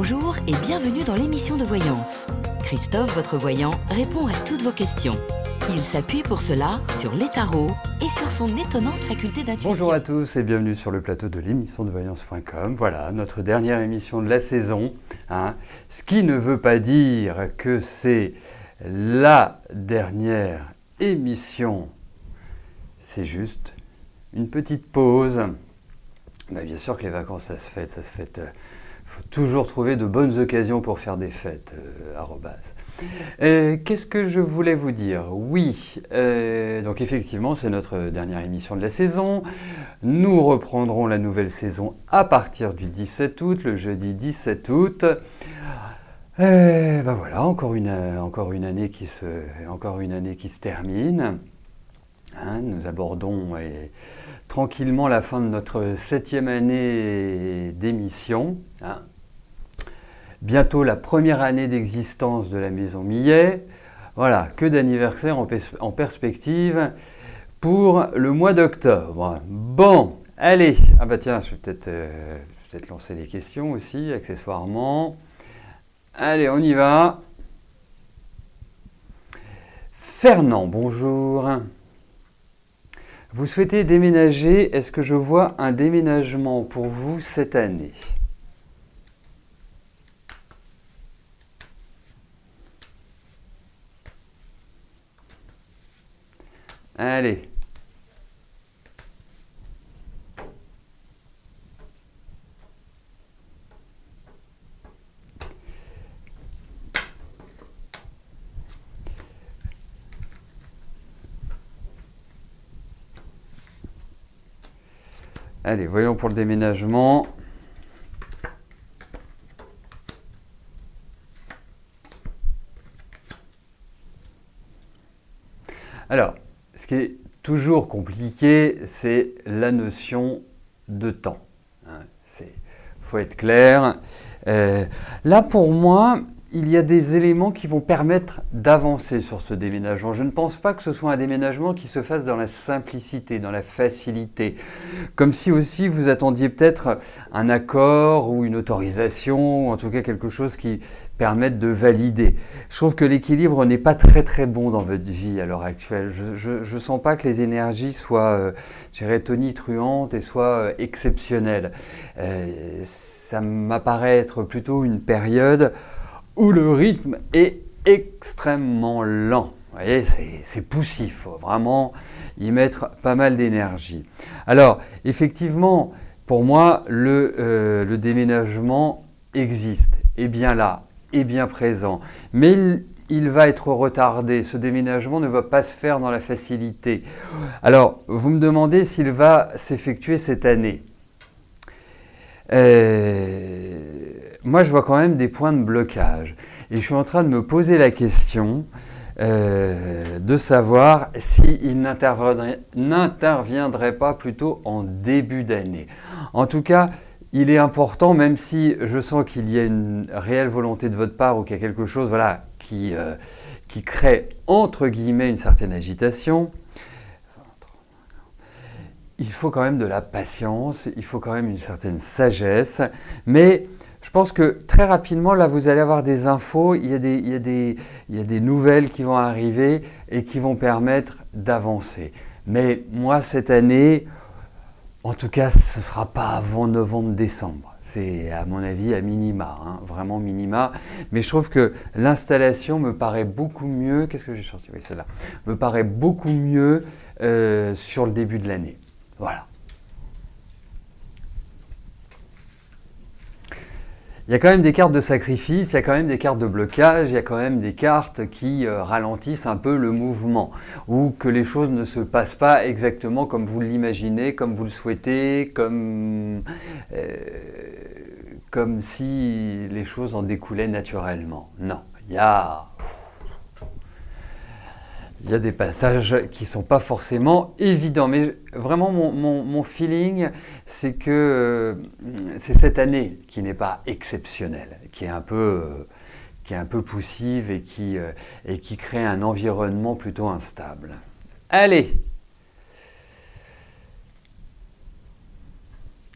Bonjour et bienvenue dans l'émission de voyance. Christophe, votre voyant, répond à toutes vos questions. Il s'appuie pour cela sur les tarots et sur son étonnante faculté d'intuition. Bonjour à tous et bienvenue sur le plateau de l'émission de voyance.com. Voilà, notre dernière émission de la saison. Ce qui ne veut pas dire que c'est la dernière émission. C'est juste une petite pause. Bien sûr que les vacances, ça se fête. Il faut toujours trouver de bonnes occasions pour faire des fêtes, Qu'est-ce que je voulais vous dire? Oui, donc effectivement, c'est notre dernière émission de la saison. Nous reprendrons la nouvelle saison à partir du 17 août, le jeudi 17 août. Voilà, encore une année qui se termine. Nous abordons tranquillement la fin de notre 7e année d'émission. Bientôt la première année d'existence de la Maison Millet. Voilà, que d'anniversaires en perspective pour le mois d'octobre. Bon, allez, tiens, je vais peut-être lancer les questions aussi, accessoirement. Allez, on y va. Fernand, bonjour. Vous souhaitez déménager, est-ce que je vois un déménagement pour vous cette année? Allez. Allez, voyons pour le déménagement. Alors, ce qui est toujours compliqué, c'est la notion de temps. Faut être clair. Là, pour moi, il y a des éléments qui vont permettre d'avancer sur ce déménagement. Je ne pense pas que ce soit un déménagement qui se fasse dans la simplicité, dans la facilité. Comme si aussi vous attendiez peut-être un accord ou une autorisation, ou en tout cas quelque chose qui permette de valider. Je trouve que l'équilibre n'est pas très bon dans votre vie à l'heure actuelle. Je ne sens pas que les énergies soient, tonitruantes et soient exceptionnelles. Ça m'apparaît être plutôt une période où le rythme est extrêmement lent. Vous voyez, c'est poussif, il faut vraiment y mettre pas mal d'énergie. Alors, effectivement, pour moi, le déménagement existe, est bien là, est bien présent. Mais il va être retardé. Ce déménagement ne va pas se faire dans la facilité. Alors, vous me demandez s'il va s'effectuer cette année. Moi, je vois quand même des points de blocage. Et je suis en train de me poser la question de savoir s'il n'interviendrait pas plutôt en début d'année. En tout cas, il est important, même si je sens qu'il y a une réelle volonté de votre part ou qu'il y a quelque chose qui crée, entre guillemets, une certaine agitation. Il faut quand même de la patience, il faut quand même une certaine sagesse, mais je pense que très rapidement, là, vous allez avoir des infos, il y a des nouvelles qui vont arriver et qui vont permettre d'avancer. Mais moi, cette année, en tout cas, ce ne sera pas avant novembre-décembre. C'est, à mon avis, à minima, vraiment minima. Mais je trouve que l'installation me paraît beaucoup mieux. Qu'est-ce que j'ai sorti? Oui, celle-là. Me paraît beaucoup mieux sur le début de l'année. Voilà. Il y a quand même des cartes de sacrifice, il y a quand même des cartes de blocage, il y a quand même des cartes qui ralentissent un peu le mouvement, ou que les choses ne se passent pas exactement comme vous l'imaginez, comme vous le souhaitez, comme si les choses en découlaient naturellement. Non, il y a des passages qui ne sont pas forcément évidents. Mais vraiment, mon feeling, c'est que c'est cette année qui n'est pas exceptionnelle, qui est un peu poussive et qui crée un environnement plutôt instable. Allez!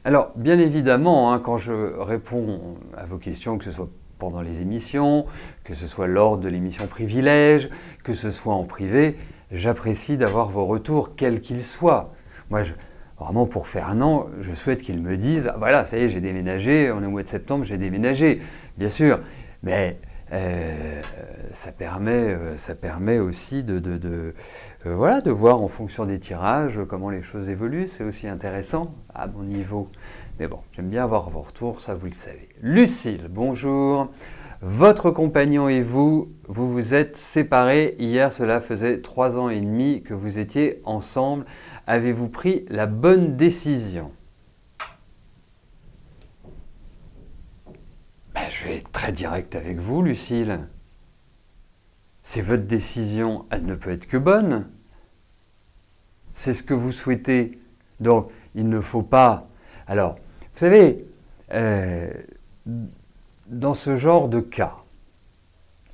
Alors, bien évidemment, hein, quand je réponds à vos questions, que ce soit pendant les émissions, que ce soit lors de l'émission Privilège, que ce soit en privé, j'apprécie d'avoir vos retours, quels qu'ils soient. Moi, vraiment, pour Fernand, je souhaite qu'il me dise « Ah, voilà, ça y est, j'ai déménagé, on est au mois de septembre, j'ai déménagé ». Bien sûr, mais ça permet aussi voilà, de voir en fonction des tirages comment les choses évoluent. C'est aussi intéressant à mon niveau. Mais bon, j'aime bien avoir vos retours, ça vous le savez. Lucille, bonjour. Votre compagnon et vous vous êtes séparés. Hier, cela faisait 3 ans et demi que vous étiez ensemble. Avez-vous pris la bonne décision? Je vais être très direct avec vous, Lucille. C'est votre décision, elle ne peut être que bonne. C'est ce que vous souhaitez. Donc, il ne faut pas... Alors, vous savez, dans ce genre de cas,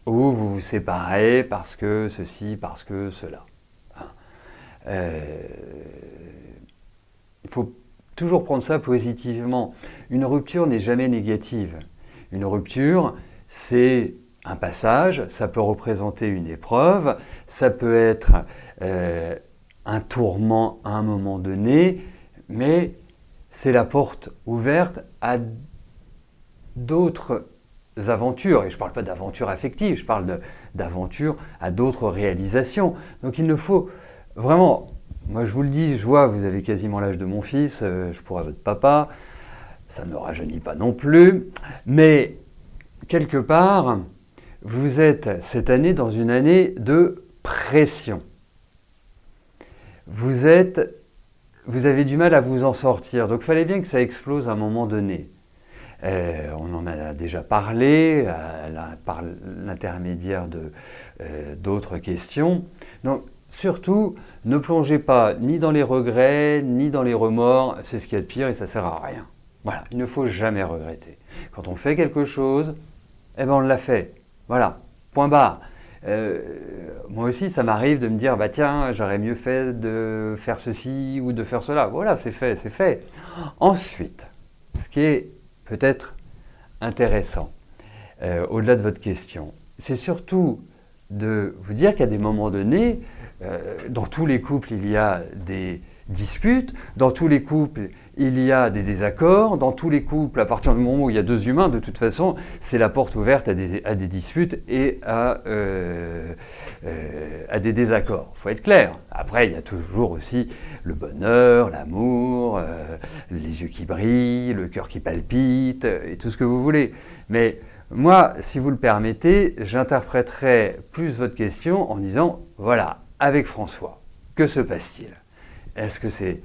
où vous vous séparez parce que ceci, parce que cela, il faut toujours prendre ça positivement. Une rupture n'est jamais négative. Une rupture, c'est un passage, ça peut représenter une épreuve, ça peut être un tourment à un moment donné, mais c'est la porte ouverte à d'autres aventures. Et je ne parle pas d'aventures affectives, je parle d'aventures à d'autres réalisations. Donc il ne faut vraiment... Moi je vous le dis, je vois, vous avez quasiment l'âge de mon fils, je pourrais être votre papa, ça ne me rajeunit pas non plus, mais quelque part, vous êtes cette année dans une année de pression. Vous avez du mal à vous en sortir, donc il fallait bien que ça explose à un moment donné. On en a déjà parlé par l'intermédiaire d'autres questions. Donc surtout, ne plongez pas ni dans les regrets, ni dans les remords, c'est ce qu'il y a de pire et ça ne sert à rien. Voilà, il ne faut jamais regretter. Quand on fait quelque chose, eh ben on l'a fait. Voilà, point barre. Moi aussi, ça m'arrive de me dire, bah tiens, j'aurais mieux fait de faire ceci ou de faire cela. Voilà, c'est fait, c'est fait. Ensuite, ce qui est peut-être intéressant, au-delà de votre question, c'est surtout de vous dire qu'à des moments donnés, dans tous les couples, il y a des disputes, dans tous les couples, il y a des désaccords, dans tous les couples, à partir du moment où il y a deux humains, de toute façon, c'est la porte ouverte à des disputes et à des désaccords. Il faut être clair. Après, il y a toujours aussi le bonheur, l'amour, les yeux qui brillent, le cœur qui palpite, et tout ce que vous voulez. Mais moi, si vous le permettez, j'interpréterai plus votre question en disant, voilà, avec François, que se passe-t-il? Est-ce que c'est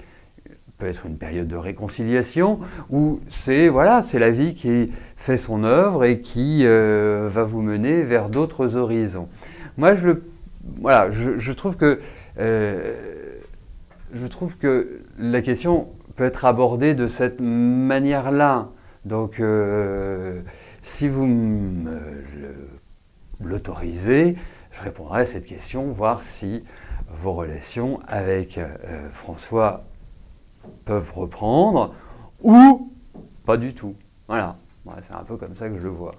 peut être une période de réconciliation ou c'est voilà, c'est la vie qui fait son œuvre et qui va vous mener vers d'autres horizons? Moi, je trouve que la question peut être abordée de cette manière-là. Donc, si vous l'autorisez, je répondrai à cette question, voir si vos relations avec François peuvent reprendre ou pas du tout. Voilà, c'est un peu comme ça que je le vois.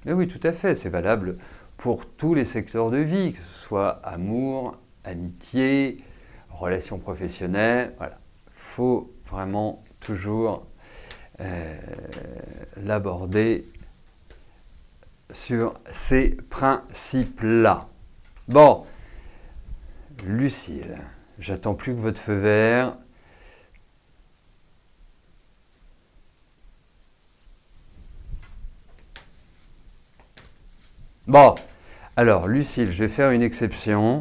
Mais oui, tout à fait, c'est valable pour tous les secteurs de vie, que ce soit amour, amitié, relations professionnelles. Voilà, il faut vraiment toujours l'aborder sur ces principes-là. Bon, Lucille, j'attends plus que votre feu vert. Bon, alors Lucille, je vais faire une exception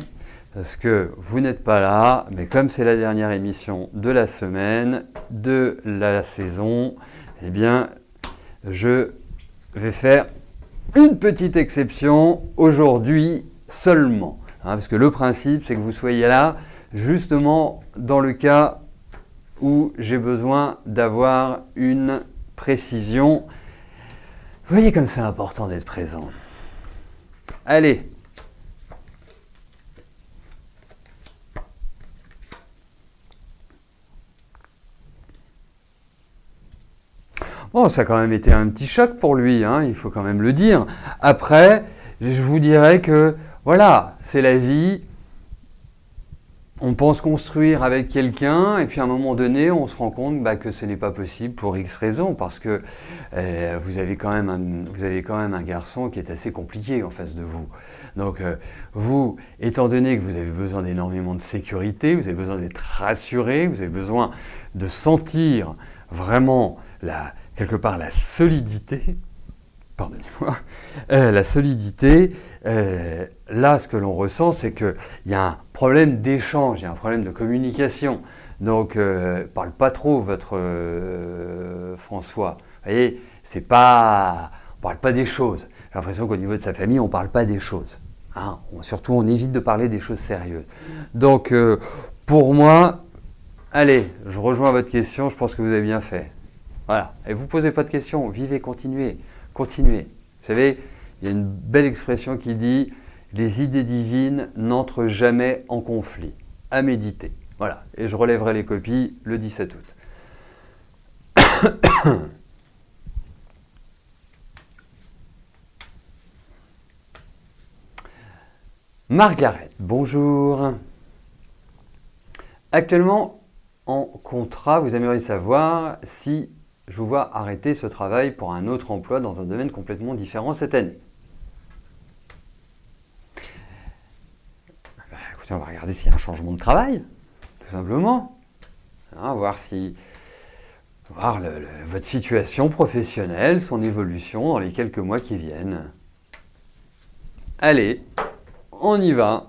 parce que vous n'êtes pas là, mais comme c'est la dernière émission de la semaine, de la saison, eh bien, je vais faire une petite exception aujourd'hui seulement. Parce que le principe, c'est que vous soyez là justement dans le cas où j'ai besoin d'avoir une précision. Vous voyez comme c'est important d'être présent. Allez. Bon, ça a quand même été un petit choc pour lui, hein, il faut quand même le dire. Après, je vous dirais que, voilà, c'est la vie. On pense construire avec quelqu'un et puis à un moment donné, on se rend compte que ce n'est pas possible pour X raisons parce que vous avez quand même un garçon qui est assez compliqué en face de vous. Donc vous, étant donné que vous avez besoin d'énormément de sécurité, vous avez besoin d'être rassuré, vous avez besoin de sentir vraiment quelque part la solidité, pardonnez-moi, la solidité, là ce que l'on ressent c'est qu'il y a un problème d'échange, il y a un problème de communication. Donc parle pas trop votre François, vous voyez, on parle pas des choses. J'ai l'impression qu'au niveau de sa famille on parle pas des choses. Hein, surtout on évite de parler des choses sérieuses. Donc pour moi, allez, je rejoins votre question, je pense que vous avez bien fait. Voilà, et vous posez pas de questions, vivez, continuez. Continuez. Vous savez, il y a une belle expression qui dit « Les idées divines n'entrent jamais en conflit ». À méditer. Voilà. Et je relèverai les copies le 17 août. Margaret, bonjour. Actuellement, en contrat, vous aimeriez savoir si je vous vois arrêter ce travail pour un autre emploi dans un domaine complètement différent cette année. Écoutez, on va regarder s'il y a un changement de travail, tout simplement. Hein, voir votre situation professionnelle, son évolution dans les quelques mois qui viennent. Allez, on y va.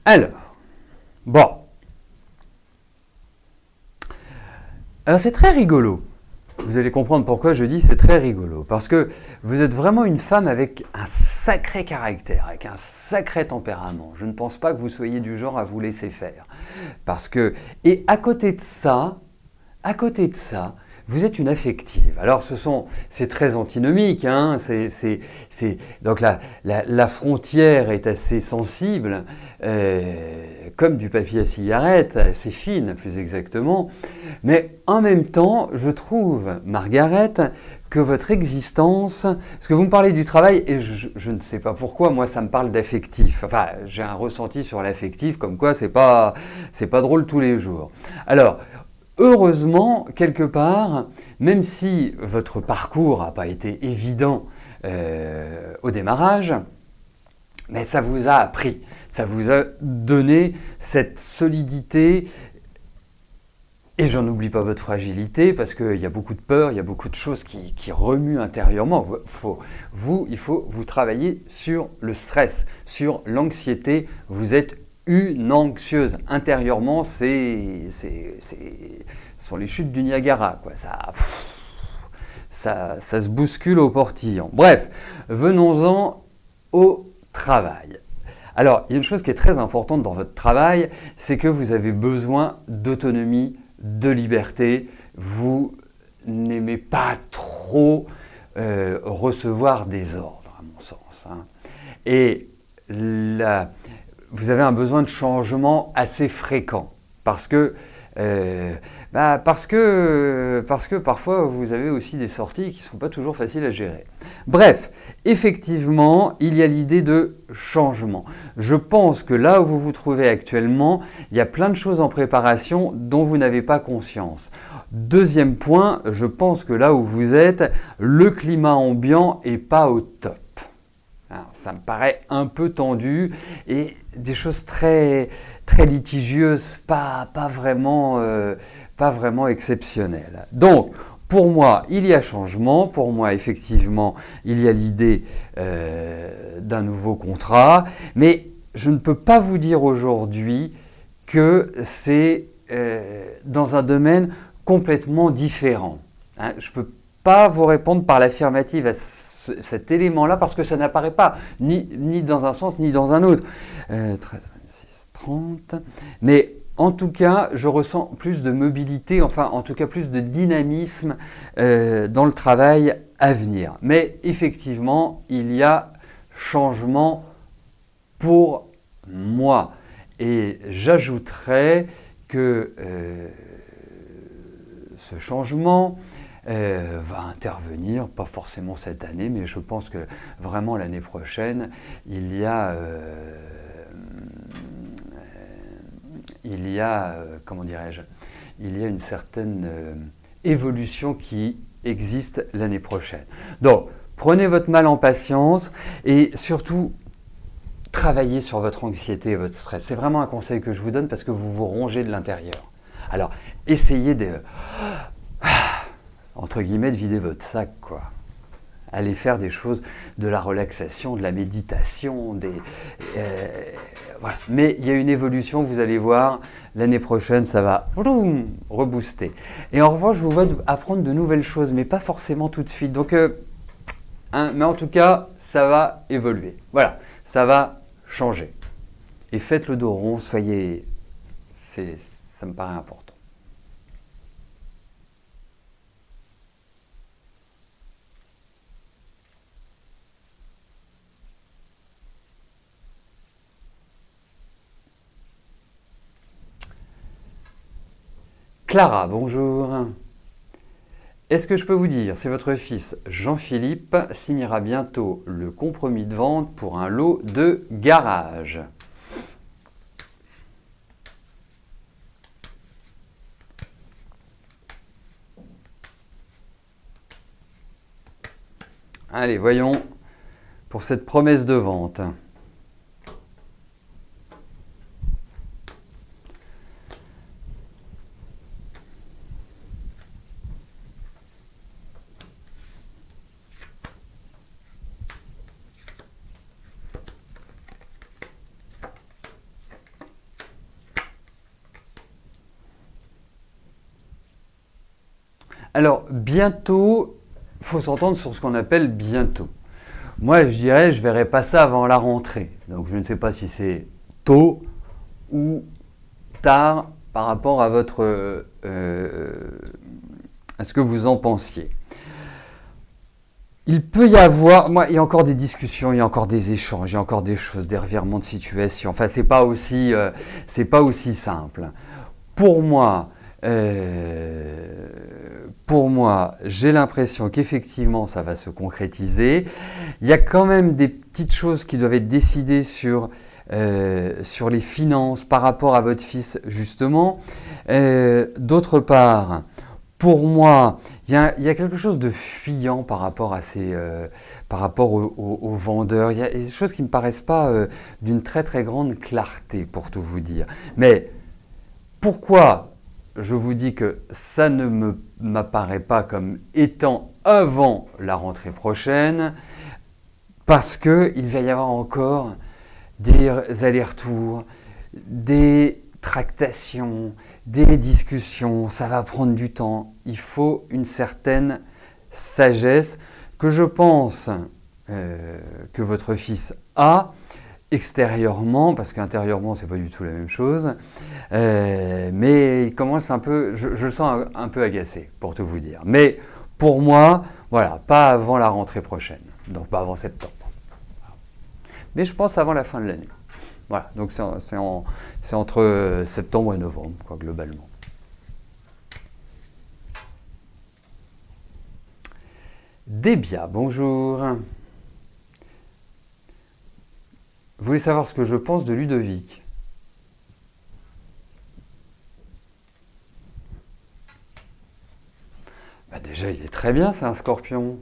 Alors, bon. Alors c'est très rigolo. Vous allez comprendre pourquoi je dis c'est très rigolo. Parce que vous êtes vraiment une femme avec un sacré caractère, avec un sacré tempérament. Je ne pense pas que vous soyez du genre à vous laisser faire. Et à côté de ça, vous êtes une affective. Alors c'est très antinomique, hein, donc la frontière est assez sensible, comme du papier à cigarette, assez fine plus exactement. Mais en même temps, je trouve, Margaret, que votre existence, parce que vous me parlez du travail, et je ne sais pas pourquoi, moi ça me parle d'affectif. Enfin, j'ai un ressenti sur l'affectif, comme quoi c'est pas drôle tous les jours. Alors, heureusement, quelque part, même si votre parcours n'a pas été évident au démarrage, mais ça vous a appris, ça vous a donné cette solidité. Et j'en oublie pas votre fragilité, parce qu'il y a beaucoup de peur, il y a beaucoup de choses qui remuent intérieurement. Il faut vous travailler sur le stress, sur l'anxiété. Vous êtes une anxieuse. Intérieurement, ce sont les chutes du Niagara, quoi. Ça se bouscule au portillon. Bref, venons-en au travail. Alors, il y a une chose qui est très importante dans votre travail, c'est que vous avez besoin d'autonomie, de liberté. Vous n'aimez pas trop recevoir des ordres, à mon sens. Hein. Et vous avez un besoin de changement assez fréquent parce que parfois vous avez aussi des sorties qui ne sont pas toujours faciles à gérer. Bref, effectivement, il y a l'idée de changement. Je pense que là où vous vous trouvez actuellement, il y a plein de choses en préparation dont vous n'avez pas conscience. Deuxième point, je pense que là où vous êtes, le climat ambiant n'est pas au top. Alors, ça me paraît un peu tendu et des choses très litigieuses, pas vraiment exceptionnelles. Donc, pour moi, il y a changement. Pour moi, effectivement, il y a l'idée d'un nouveau contrat. Mais je ne peux pas vous dire aujourd'hui que c'est dans un domaine complètement différent. Hein, je ne peux pas vous répondre par l'affirmative à cet élément-là parce que ça n'apparaît pas, ni dans un sens, ni dans un autre. 13, 26, 30. Mais en tout cas, je ressens plus de mobilité, enfin en tout cas plus de dynamisme dans le travail à venir. Mais effectivement, il y a changement pour moi. Et j'ajouterais que ce changement va intervenir, pas forcément cette année, mais je pense que vraiment l'année prochaine, il y a comment dirais-je, il y a une certaine évolution qui existe l'année prochaine. Donc, prenez votre mal en patience et surtout, travaillez sur votre anxiété et votre stress. C'est vraiment un conseil que je vous donne parce que vous vous rongez de l'intérieur. Alors, essayez de, entre guillemets, de vider votre sac, quoi. Allez faire des choses, de la relaxation, de la méditation, voilà. Mais il y a une évolution, vous allez voir, l'année prochaine, ça va rebooster. Et en revanche, je vous vois apprendre de nouvelles choses, mais pas forcément tout de suite. Donc, mais en tout cas, ça va évoluer. Voilà, ça va changer. Et faites le dos rond, ça me paraît important. Clara, bonjour. Est-ce que je peux vous dire si votre fils Jean-Philippe signera bientôt le compromis de vente pour un lot de garage? Allez, voyons pour cette promesse de vente. Alors, bientôt, il faut s'entendre sur ce qu'on appelle bientôt. Moi, je dirais, je ne verrai pas ça avant la rentrée. Donc, je ne sais pas si c'est tôt ou tard par rapport à à ce que vous en pensiez. Il peut y avoir, il y a encore des discussions, il y a encore des échanges, il y a encore des choses, des revirements de situation. Enfin, c'est pas aussi simple. Pour moi, j'ai l'impression qu'effectivement, ça va se concrétiser. Il y a quand même des petites choses qui doivent être décidées sur les finances par rapport à votre fils, justement. D'autre part, pour moi, il y a quelque chose de fuyant par rapport aux vendeurs. Il y a des choses qui ne me paraissent pas d'une très très grande clarté, pour tout vous dire. Mais pourquoi je vous dis que ça ne m'apparaît pas comme étant avant la rentrée prochaine? Parce qu'il va y avoir encore des allers-retours, des tractations, des discussions, ça va prendre du temps. Il faut une certaine sagesse que je pense que votre fils a extérieurement, parce qu'intérieurement, c'est pas du tout la même chose. Mais il commence un peu, je le sens un peu agacé, pour tout vous dire. Mais pour moi, voilà, pas avant la rentrée prochaine, donc pas avant septembre. Mais je pense avant la fin de l'année. Voilà, donc c'est entre septembre et novembre, quoi, globalement. Débia, bonjour. Vous voulez savoir ce que je pense de Ludovic? Bah déjà, il est très bien, c'est un scorpion.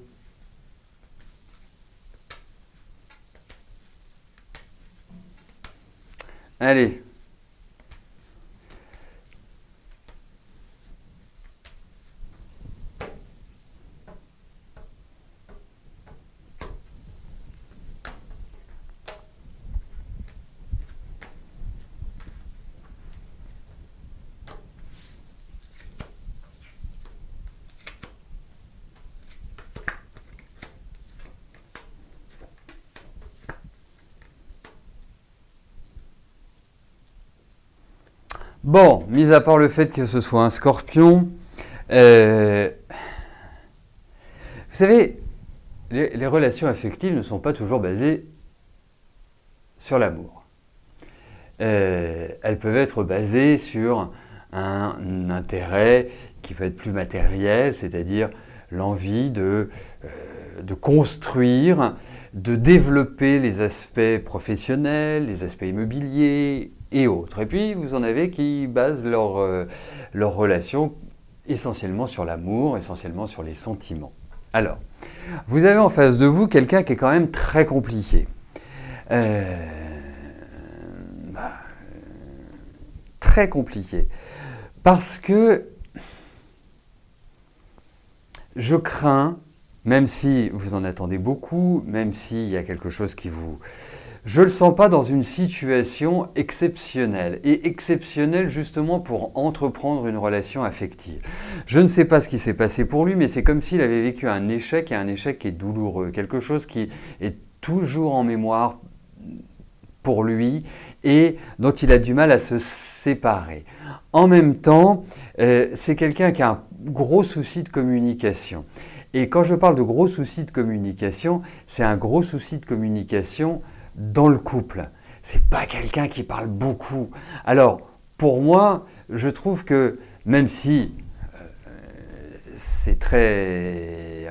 Allez. Bon, mis à part le fait que ce soit un scorpion, vous savez, les relations affectives ne sont pas toujours basées sur l'amour. Elles peuvent être basées sur un intérêt qui peut être plus matériel, c'est-à-dire l'envie de construire, de développer les aspects professionnels, les aspects immobiliers et autres. Et puis, vous en avez qui basent leur relation essentiellement sur l'amour, essentiellement sur les sentiments. Alors, vous avez en face de vous quelqu'un qui est quand même très compliqué. Très compliqué. Parce que je crains, même si vous en attendez beaucoup, même s'il y a quelque chose qui vous... Je ne le sens pas dans une situation exceptionnelle, et exceptionnelle justement pour entreprendre une relation affective. Je ne sais pas ce qui s'est passé pour lui, mais c'est comme s'il avait vécu un échec, et un échec qui est douloureux, quelque chose qui est toujours en mémoire pour lui, et dont il a du mal à se séparer. En même temps, c'est quelqu'un qui a un gros souci de communication. Et quand je parle de gros souci de communication, c'est un gros souci de communication dans le couple. C'est pas quelqu'un qui parle beaucoup. Alors, pour moi, je trouve que même si c'est très...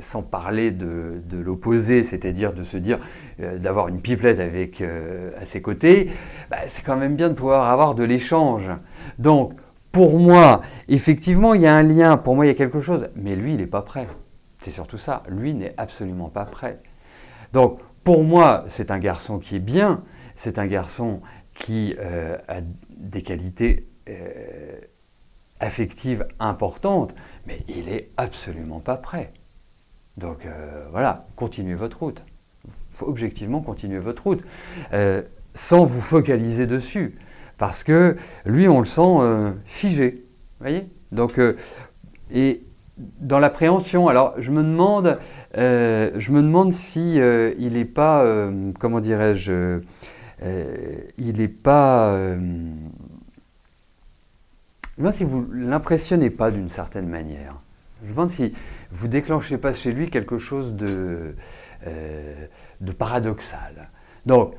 sans parler de l'opposé, c'est-à-dire de se dire d'avoir une pipelette avec, à ses côtés, c'est quand même bien de pouvoir avoir de l'échange. Donc, pour moi, effectivement, il y a un lien, pour moi, il y a quelque chose, mais lui, il n'est pas prêt. C'est surtout ça, lui n'est absolument pas prêt. Donc, pour moi, c'est un garçon qui est bien, c'est un garçon qui a des qualités affectives importantes, mais il n'est absolument pas prêt. Donc voilà, continuez votre route. Il faut objectivement continuer votre route, sans vous focaliser dessus. Parce que lui, on le sent figé. Vous voyez ? Donc, et dans l'appréhension, alors je me demande si il n'est pas, comment dirais-je, il n'est pas... je me demande si vous ne l'impressionnez pas d'une certaine manière. Je me demande si vous ne déclenchez pas chez lui quelque chose de paradoxal. Donc,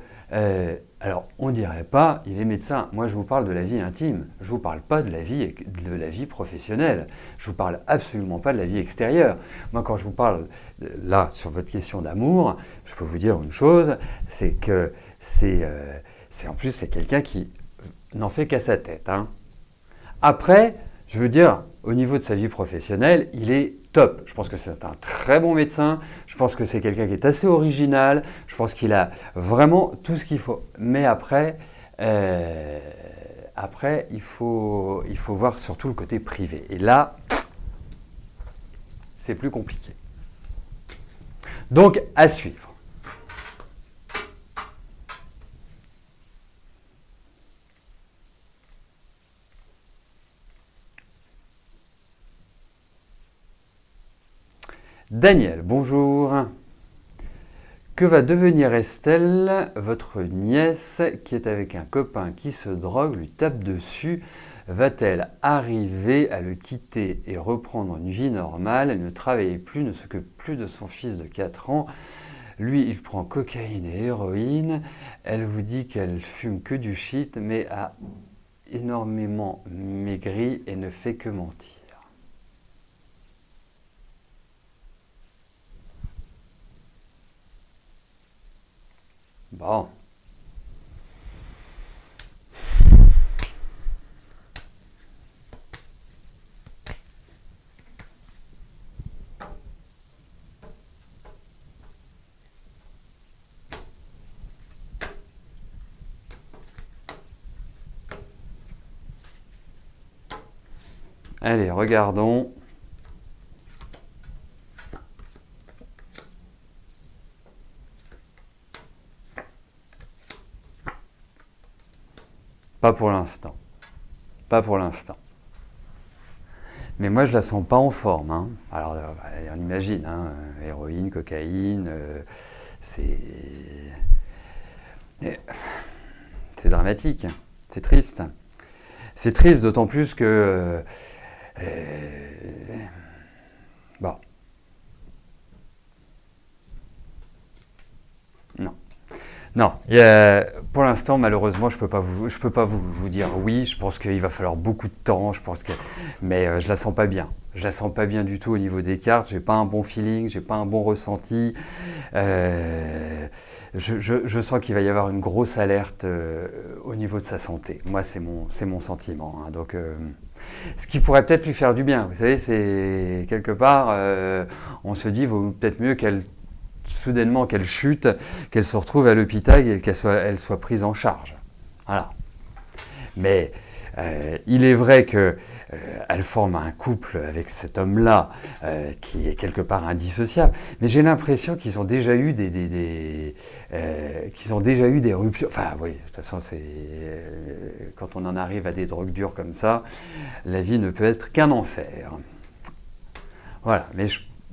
alors, on ne dirait pas, il est médecin. Moi, je vous parle de la vie intime. Je ne vous parle pas de la vie professionnelle. Je ne vous parle absolument pas de la vie extérieure. Moi, quand je vous parle, là, sur votre question d'amour, je peux vous dire une chose, c'est que en plus, c'est quelqu'un qui n'en fait qu'à sa tête. Hein. Après, je veux dire, au niveau de sa vie professionnelle, il est top. Je pense que c'est un très bon médecin. Je pense que c'est quelqu'un qui est assez original. Je pense qu'il a vraiment tout ce qu'il faut. Mais après, il faut voir surtout le côté privé. Et là, c'est plus compliqué. Donc, à suivre. Daniel, bonjour. Que va devenir Estelle, votre nièce, qui est avec un copain qui se drogue, lui tape dessus? Va-t-elle arriver à le quitter et reprendre une vie normale? Elle ne travaille plus, ne s'occupe plus de son fils de 4 ans. Lui, il prend cocaïne et héroïne. Elle vous dit qu'elle fume que du shit, mais a énormément maigri et ne fait que mentir. Bon. Allez, regardons. Pas pour l'instant. Pas pour l'instant. Mais moi, je la sens pas en forme. Hein. Alors, on imagine, hein, héroïne, cocaïne, c'est dramatique, c'est triste. c'est triste, d'autant plus que... bon. Non. Non, pour l'instant, malheureusement, je peux pas vous dire oui. Je pense qu'il va falloir beaucoup de temps. Mais je la sens pas bien. Je la sens pas bien du tout au niveau des cartes. J'ai pas un bon feeling, j'ai pas un bon ressenti. Je sens qu'il va y avoir une grosse alerte au niveau de sa santé. Moi, c'est mon sentiment. Hein. Donc, ce qui pourrait peut-être lui faire du bien. Vous savez, c'est quelque part, on se dit, vaut peut-être mieux soudainement qu'elle chute, qu'elle se retrouve à l'hôpital et qu'elle soit prise en charge. Voilà. Mais il est vrai qu'elle forme un couple avec cet homme-là qui est quelque part indissociable. Mais j'ai l'impression qu'ils ont déjà eu des ruptures. Enfin, oui, de toute façon, quand on en arrive à des drogues dures comme ça, la vie ne peut être qu'un enfer. Voilà. Mais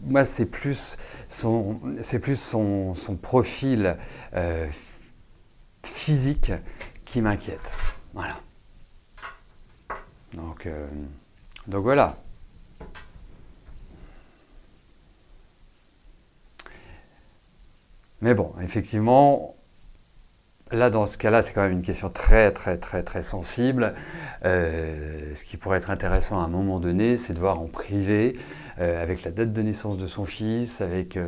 moi, c'est plus son profil physique qui m'inquiète. Voilà. Donc voilà. Mais bon, effectivement, là, dans ce cas-là, c'est quand même une question très, très, très, très sensible. Ce qui pourrait être intéressant à un moment donné, c'est de voir en privé, avec la date de naissance de son fils, avec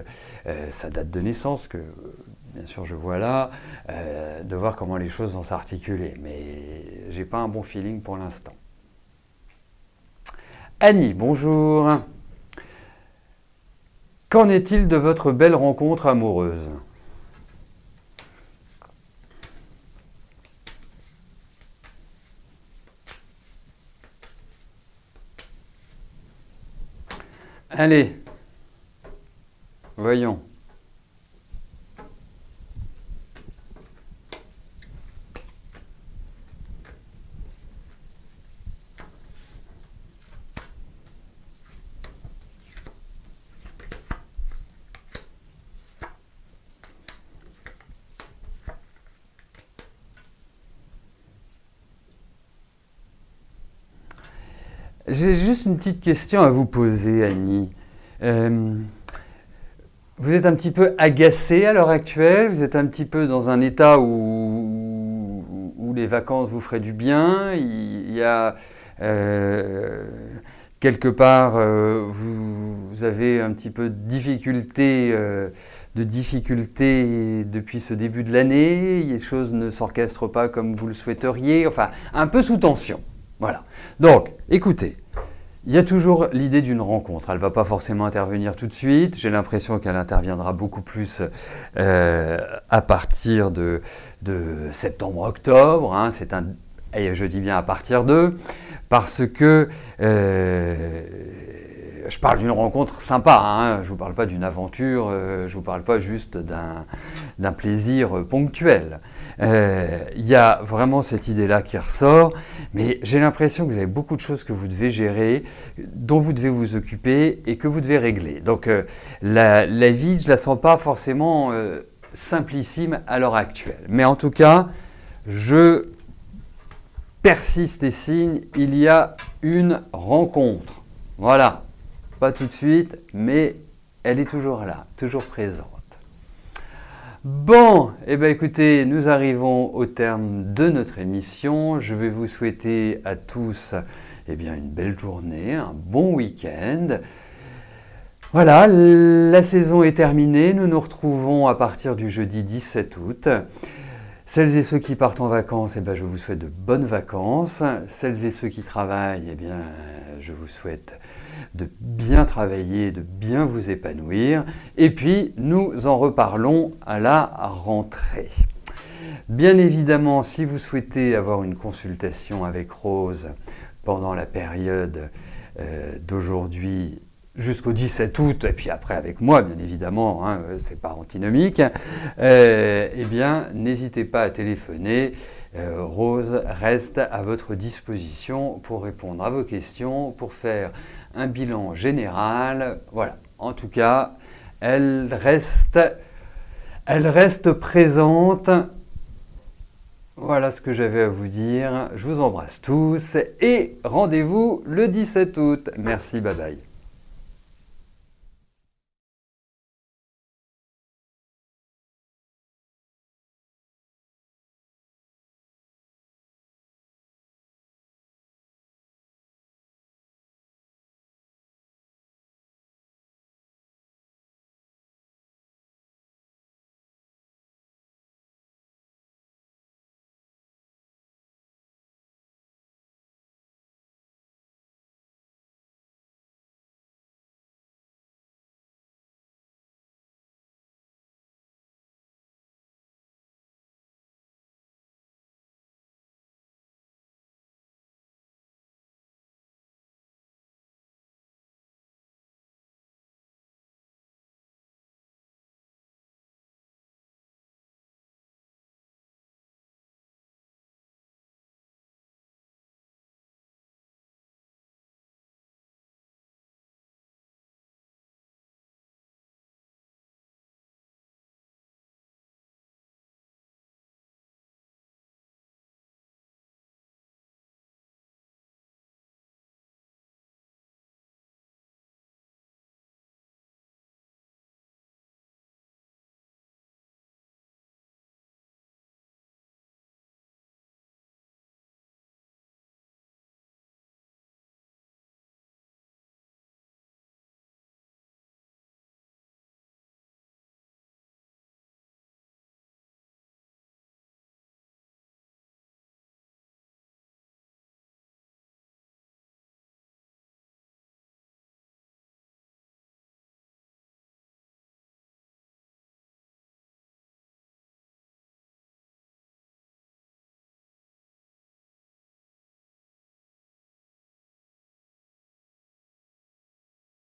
sa date de naissance, que bien sûr je vois là, de voir comment les choses vont s'articuler. Mais j'ai pas un bon feeling pour l'instant. Annie, bonjour. Qu'en est-il de votre belle rencontre amoureuse ? Allez, voyons. J'ai juste une petite question à vous poser, Annie. Vous êtes un petit peu agacée à l'heure actuelle? Vous êtes un petit peu dans un état où les vacances vous feraient du bien? Il y a quelque part, vous avez un petit peu de difficulté depuis ce début de l'année. Les choses ne s'orchestrent pas comme vous le souhaiteriez. Enfin, un peu sous tension. Voilà. Donc, écoutez, il y a toujours l'idée d'une rencontre. Elle ne va pas forcément intervenir tout de suite. J'ai l'impression qu'elle interviendra beaucoup plus à partir de septembre-octobre. Hein. Et je dis bien à partir d'eux, parce que je parle d'une rencontre sympa. Hein. Je ne vous parle pas d'une aventure, je ne vous parle pas juste d'un plaisir ponctuel. Il y a vraiment cette idée-là qui ressort, mais j'ai l'impression que vous avez beaucoup de choses que vous devez gérer, dont vous devez vous occuper et que vous devez régler. Donc la vie, je ne la sens pas forcément simplissime à l'heure actuelle. Mais en tout cas, je persiste et signe, il y a une rencontre. Voilà, pas tout de suite, mais elle est toujours là, toujours présente. Bon, eh bien écoutez, nous arrivons au terme de notre émission. Je vais vous souhaiter à tous une belle journée, un bon week-end. Voilà, la saison est terminée. Nous nous retrouvons à partir du jeudi 17 août. Celles et ceux qui partent en vacances, je vous souhaite de bonnes vacances. Celles et ceux qui travaillent, je vous souhaite de bien travailler, de bien vous épanouir. Et puis, nous en reparlons à la rentrée. Bien évidemment, si vous souhaitez avoir une consultation avec Rose pendant la période d'aujourd'hui jusqu'au 17 août, et puis après avec moi, bien évidemment, hein, c'est pas antinomique, n'hésitez pas à téléphoner. Rose reste à votre disposition pour répondre à vos questions, pour faire un bilan général. Voilà, en tout cas, elle reste présente Voilà ce que j'avais à vous dire. Je vous embrasse tous et rendez-vous le 17 août. Merci, bye bye.